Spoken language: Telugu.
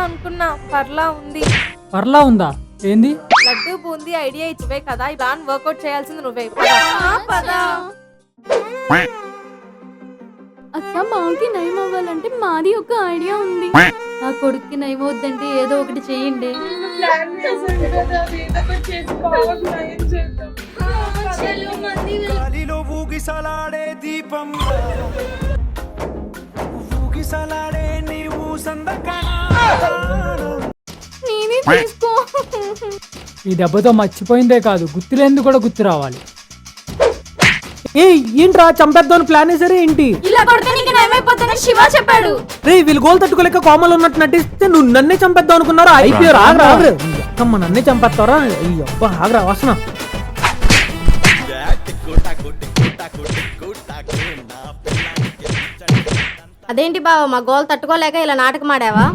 అనుకున్నా, పర్లా ఉంది. పర్లా ఉందా? ఏంది? లడ్డు బూందీ ఐడియా ఇచ్చివే కదా, ఈ ప్లాన్ వర్కౌట్ చేయాల్సింది నువ్వే. పదా అక్క బావకి నయం అవ్వాలంటే మాది ఒక ఐడియా ఉంది. నా కొడుక్కి నయం అవుద్దంటే ఏదో ఒకటి చెయ్యండి. గాలిలో ఊగిసలాడే దీపం ఊగిసలాడే నీవు నేనే తీసుకో. ఈ దెబ్బతో మర్చిపోయిందే కాదు, గుర్తులేంది కూడా గుర్తు రావాలి. ఏ ఏంట్రా చంపేద్దామని ప్లాన్ వేసారే ఏంటి? ఇలా కొడితే నీకు నయం అయిపోతుందని శివ చెప్పాడు. రే వీళ్ళు గోల్ తట్టుకోలేక కోమలు ఉన్నట్టు నటిస్తే నువ్వు నన్నే చంపేద్దాం అనుకున్నారా? అయిపోయారు. ఆగరా అమ్మ, నన్నే చంపేస్తారా? అబ్బా ఆగరా వస్తున్నా. అదేంటి బావ మా గోల్ తట్టుకోలేక ఇలా నాటకం ఆడావా?